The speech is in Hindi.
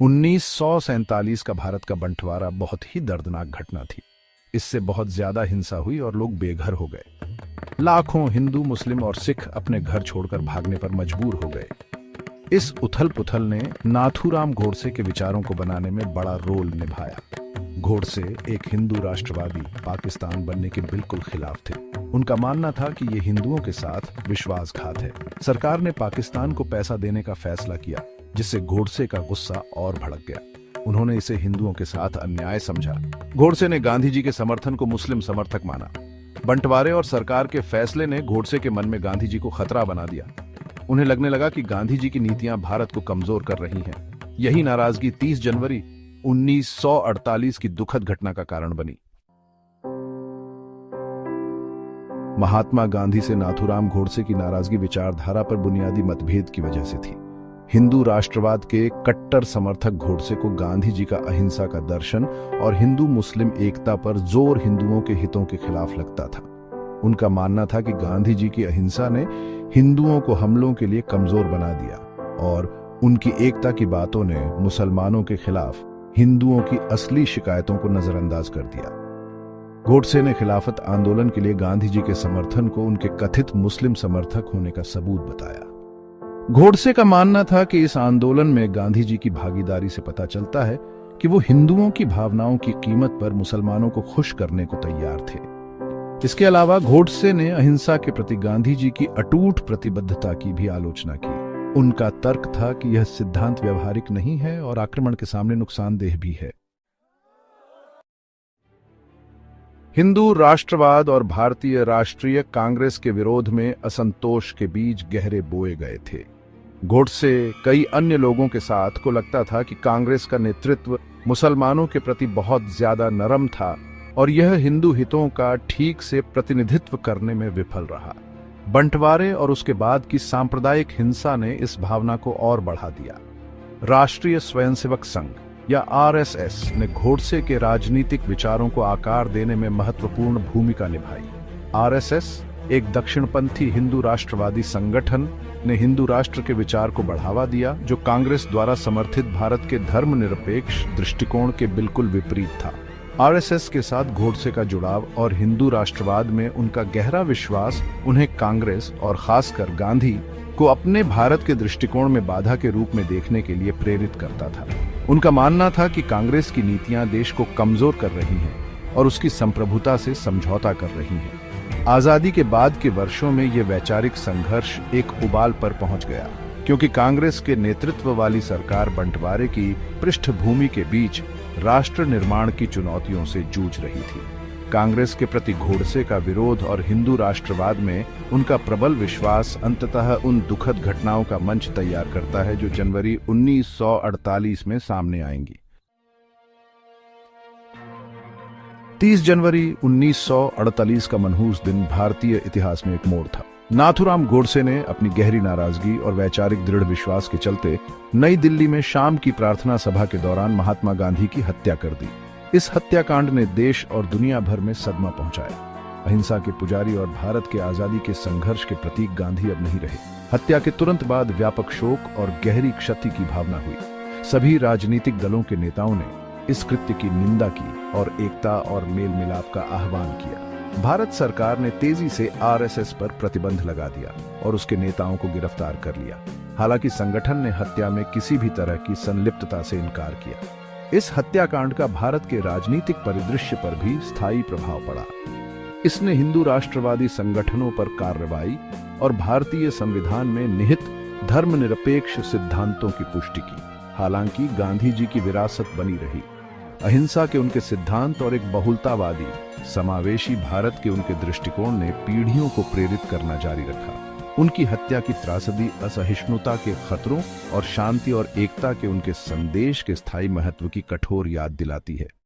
1947 का भारत का बंटवारा बहुत ही दर्दनाक घटना थी। इससे बहुत ज्यादा हिंसा हुई और लोग बेघर हो गए। लाखों हिंदू, मुस्लिम और सिख अपने घर छोड़कर भागने पर मजबूर हो गए। इस उथल पुथल ने नाथूराम गोडसे के विचारों को बनाने में बड़ा रोल निभाया। गोडसे एक हिंदू राष्ट्रवादी पाकिस्तान बनने के बिल्कुल खिलाफ थे। उनका मानना था कि ये हिंदुओं के साथ विश्वासघात है। सरकार ने पाकिस्तान को पैसा देने का फैसला किया, जिससे गोडसे का गुस्सा और भड़क गया। उन्होंने इसे हिंदुओं के साथ अन्याय समझा। गोडसे ने गांधी जी के समर्थन को मुस्लिम समर्थक माना। बंटवारे और सरकार के फैसले ने गोडसे के मन में गांधी जी को खतरा बना दिया। उन्हें लगने लगा कि गांधी जी की नीतियां भारत को कमजोर कर रही हैं। यही नाराजगी 30 जनवरी 1948 की दुखद घटना का कारण बनी। महात्मा गांधी से नाथूराम गोडसे की नाराजगी विचारधारा पर बुनियादी मतभेद की वजह से थी। हिंदू राष्ट्रवाद के कट्टर समर्थक गोडसे को गांधी जी का अहिंसा का दर्शन और हिंदू मुस्लिम एकता पर जोर हिंदुओं के हितों के खिलाफ लगता था। उनका मानना था कि गांधी जी की अहिंसा ने हिंदुओं को हमलों के लिए कमजोर बना दिया और उनकी एकता की बातों ने मुसलमानों के खिलाफ हिंदुओं की असली शिकायतों को नजरअंदाज कर दिया। गोडसे ने खिलाफत आंदोलन के लिए गांधी जी के समर्थन को उनके कथित मुस्लिम समर्थक होने का सबूत बताया। गोडसे का मानना था कि इस आंदोलन में गांधी जी की भागीदारी से पता चलता है कि वो हिंदुओं की भावनाओं की कीमत पर मुसलमानों को खुश करने को तैयार थे। इसके अलावा गोडसे ने अहिंसा के प्रति गांधी जी की अटूट प्रतिबद्धता की भी आलोचना की। उनका तर्क था कि यह सिद्धांत व्यवहारिक नहीं है और आक्रमण के सामने नुकसानदेह भी है। हिंदू राष्ट्रवाद और भारतीय राष्ट्रीय कांग्रेस के विरोध में असंतोष के बीज गहरे बोए गए थे। गोडसे कई अन्य लोगों के साथ को लगता था कि कांग्रेस का नेतृत्व मुसलमानों के प्रति बहुत ज्यादा नरम था और यह हिंदू हितों का ठीक से प्रतिनिधित्व करने में विफल रहा। बंटवारे और उसके बाद की सांप्रदायिक हिंसा ने इस भावना को और बढ़ा दिया। राष्ट्रीय स्वयंसेवक संघ या आरएसएस ने गोडसे के राजनीतिक विचारों को आकार देने में महत्वपूर्ण भूमिका निभाई। आरएसएस, एक दक्षिणपंथी हिंदू राष्ट्रवादी संगठन, ने हिंदू राष्ट्र के विचार को बढ़ावा दिया, जो कांग्रेस द्वारा समर्थित भारत के धर्मनिरपेक्ष दृष्टिकोण के बिल्कुल विपरीत था। आरएसएस के साथ गोडसे का जुड़ाव और हिंदू राष्ट्रवाद में उनका गहरा विश्वास उन्हें कांग्रेस और खासकर गांधी को अपने भारत के दृष्टिकोण में बाधा के रूप में देखने के लिए प्रेरित करता था। उनका मानना था कि कांग्रेस की नीतियां देश को कमजोर कर रही हैं और उसकी संप्रभुता से समझौता कर रही हैं। आजादी के बाद के वर्षों में यह वैचारिक संघर्ष एक उबाल पर पहुंच गया, क्योंकि कांग्रेस के नेतृत्व वाली सरकार बंटवारे की पृष्ठभूमि के बीच राष्ट्र निर्माण की चुनौतियों से जूझ रही थी। कांग्रेस के प्रति गोडसे का विरोध और हिंदू राष्ट्रवाद में उनका प्रबल विश्वास अंततः उन दुखद घटनाओं का मंच तैयार करता है जो जनवरी 1948 में सामने आएंगी। 30 जनवरी 1948 का मनहूस दिन भारतीय इतिहास में एक मोड़ था। नाथूराम गोडसे ने अपनी गहरी नाराजगी और वैचारिक दृढ़ विश्वास के चलते नई दिल्ली में शाम की प्रार्थना सभा के दौरान महात्मा गांधी की हत्या कर दी। इस हत्याकांड ने देश और दुनिया भर में सदमा पहुंचाया। अहिंसा के पुजारी और भारत के आजादी के संघर्ष के प्रतीक गांधी अब नहीं रहे। हत्या के तुरंत बाद व्यापक शोक और गहरी क्षति की भावना हुई। सभी राजनीतिक दलों के नेताओं ने इस कृत्य की निंदा की और एकता और मेल मिलाप का आह्वान किया। भारत सरकार ने तेजी से आरएसएस पर प्रतिबंध लगा दिया और उसके नेताओं को गिरफ्तार कर लिया। हालांकि संगठन ने हत्या में किसी भी तरह की संलिप्तता से इनकार किया। इस हत्याकांड का भारत के राजनीतिक परिदृश्य पर भी स्थायी प्रभाव पड़ा। इसने हिंदू राष्ट्रवादी संगठनों पर कार्रवाई और भारतीय संविधान में निहित धर्मनिरपेक्ष सिद्धांतों की पुष्टि की। हालांकि गांधी जी की विरासत बनी रही। अहिंसा के उनके सिद्धांत और एक बहुलतावादी समावेशी भारत के उनके दृष्टिकोण ने पीढ़ियों को प्रेरित करना जारी रखा। उनकी हत्या की त्रासदी असहिष्णुता के खतरों और शांति और एकता के उनके संदेश के स्थायी महत्व की कठोर याद दिलाती है।